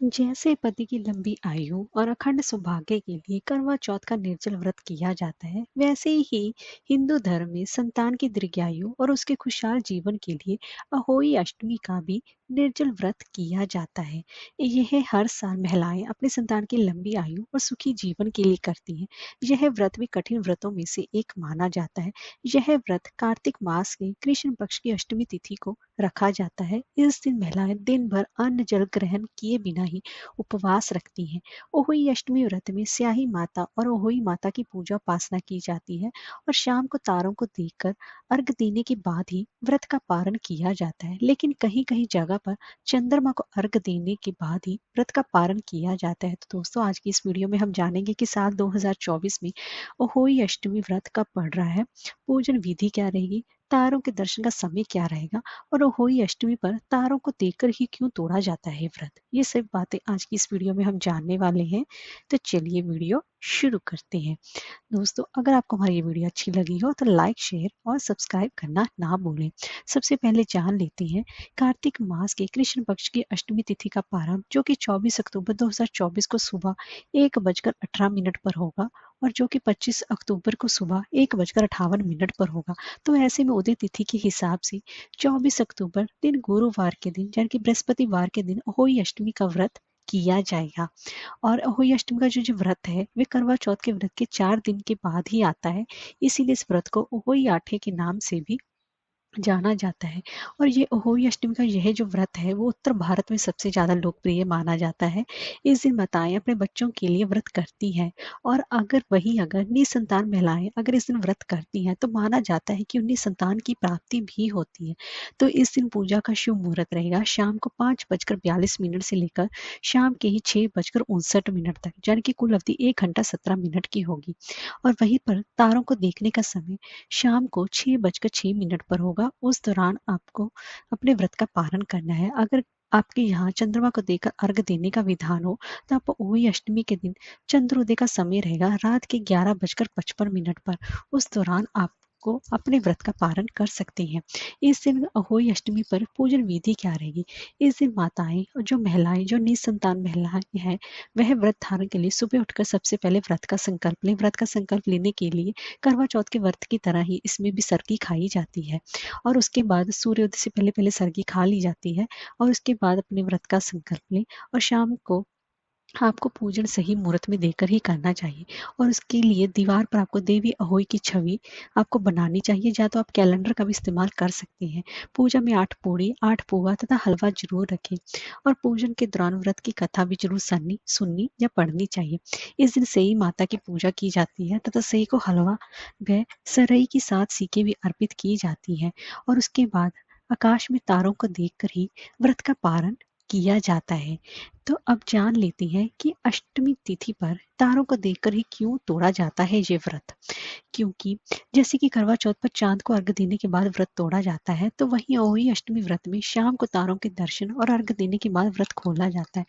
जैसे पति की लंबी आयु और अखंड सौभाग्य के लिए करवा चौथ का निर्जल व्रत किया जाता है, वैसे ही हिंदू धर्म में संतान की दीर्घायु और उसके खुशहाल जीवन के लिए अहोई अष्टमी का भी निर्जल व्रत किया जाता है। यह हर साल महिलाएं अपने संतान की लंबी आयु और सुखी जीवन के लिए करती हैं। यह व्रत भी कठिन व्रतों में से एक माना जाता है। यह व्रत कार्तिक मास के कृष्ण पक्ष की अष्टमी तिथि को रखा जाता है। इस दिन महिलाएं दिन भर अन्न जल ग्रहण किए बिना ही उपवास रखती हैं। ओहुई अष्टमी व्रत में स्याही माता और ओहुई माता की पूजा उपासना की जाती है और शाम को तारों को देखकर अर्घ देने के बाद ही व्रत का पारण किया जाता है। लेकिन कहीं कहीं जगह पर चंद्रमा को अर्घ देने के बाद ही व्रत का पारण किया जाता है। तो दोस्तों, आज की इस वीडियो में हम जानेंगे कि साल 2024 में ओहोई अष्टमी व्रत कब पड़ रहा है, पूजन विधि क्या रहेगी, तारों के दर्शन का समय क्या रहेगा और होली अष्टमी पर तारों को देखकर ही क्यों तोड़ा जाता है व्रत। ये सब बातें आज की इस वीडियो में हम जानने वाले हैं। तो चलिए वीडियो शुरू करते हैं। दोस्तों, अगर आपको हमारी ये वीडियो अच्छी लगी हो तो लाइक शेयर और सब्सक्राइब करना ना भूलें। सबसे पहले जान लेते हैं कार्तिक मास के कृष्ण पक्ष की अष्टमी तिथि का प्रारंभ, जो कि 24 अक्टूबर 2024 को सुबह 1:18 पर होगा और जो कि 25 अक्टूबर को सुबह 1:58 पर होगा। तो ऐसे में उदय तिथि के हिसाब से 24 अक्टूबर दिन गुरुवार के दिन यानी कि बृहस्पतिवार के दिन अहोई अष्टमी का व्रत किया जाएगा। और अहोई अष्टमी का जो व्रत है वे करवा चौथ के व्रत के 4 दिन के बाद ही आता है। इसीलिए इस व्रत को अहोई आठे के नाम से भी जाना जाता है। और ये अहोई अष्टमी का यह जो व्रत है वो उत्तर भारत में सबसे ज्यादा लोकप्रिय माना जाता है। इस दिन माताएं अपने बच्चों के लिए व्रत करती हैं और अगर निसंतान महिलाएं अगर इस दिन व्रत करती हैं तो माना जाता है कि उन्हें संतान की प्राप्ति भी होती है। तो इस दिन पूजा का शुभ मुहूर्त रहेगा शाम को 5:42 से लेकर शाम के ही 6:59 तक, यानी कि कुल अवधि 1 घंटा 17 मिनट की होगी। और वहीं पर तारों को देखने का समय शाम को 6:06 पर होगा। उस दौरान आपको अपने व्रत का पालन करना है। अगर आपके यहाँ चंद्रमा को देखकर अर्घ देने का विधान हो तो आप ओही अष्टमी के दिन चंद्रोदय का समय रहेगा रात के 11:55 पर। उस दौरान आपको अपने व्रत का पालन कर सकते हैं। इस दिन अहोई अष्टमी पर पूजन विधि क्या रहेगी। इस दिन माताएं और जो महिलाएं जो निसंतान महिलाएं हैं वह व्रत धारण के लिए सुबह उठकर सबसे पहले व्रत का संकल्प लें। व्रत का संकल्प लेने के लिए करवा चौथ के व्रत की तरह ही इसमें भी सरगी खाई जाती है और उसके बाद सूर्योदय से पहले पहले सरगी खा ली जाती है और उसके बाद अपने व्रत का संकल्प लें। और शाम को आपको पूजन सही मुहूर्त में देकर ही करना चाहिए। और उसके लिए दीवार पर आपको देवी अहोई की छवि आपको बनानी चाहिए, या तो आप कैलेंडर का भी इस्तेमाल कर सकते हैं। पूजा में 8 पूड़ी 8 पुआ तथा हलवा जरूर रखें और पूजन के दौरान व्रत की कथा भी जरूर सुननी या पढ़नी चाहिए। इस दिन सई माता की पूजा की जाती है तथा सई को हलवा व सरई की 7 सीखें भी अर्पित की जाती हैं। और उसके बाद आकाश में तारों को देखकर ही व्रत का पारण किया जाता है। तो अब जान लेते हैं कि अष्टमी तिथि पर तारों को देखकर ही क्यों तोड़ा जाता है ये व्रत। क्योंकि जैसे कि करवा चौथ पर चांद को अर्घ देने के बाद व्रत तोड़ा जाता है, तो वहीं अहोई अष्टमी व्रत में शाम को तारों के दर्शन और अर्घ देने के बाद व्रत खोला जाता है।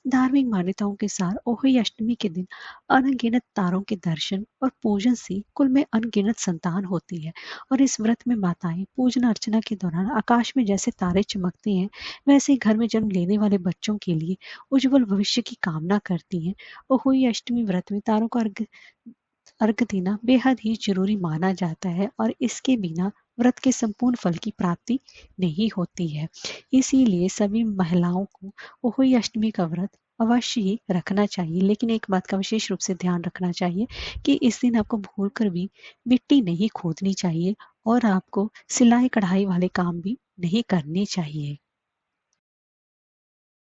धार्मिक मान्यताओं के साथ अहोई अष्टमी के दिन अनगिनत तारों के दर्शन और पूजन से कुल में अनगिनत संतान होती है। और इस व्रत में माताएं पूजन अर्चना के दौरान आकाश में जैसे तारे चमकते हैं वैसे ही घर में जन्म लेने वाले बच्चों के लिए उज्जवल भविष्य की कामना करती हैं। अहोई अष्टमी व्रत में तारों को अर्घ देना बेहद ही जरूरी माना जाता है और इसके बिना व्रत के संपूर्ण फल की प्राप्ति नहीं होती है। इसीलिए सभी महिलाओं को अहोई अष्टमी का व्रत अवश्य ही रखना चाहिए। लेकिन एक बात का विशेष रूप से ध्यान रखना चाहिए कि इस दिन आपको भूलकर भी मिट्टी नहीं खोदनी चाहिए और आपको सिलाई कढ़ाई वाले काम भी नहीं करने चाहिए।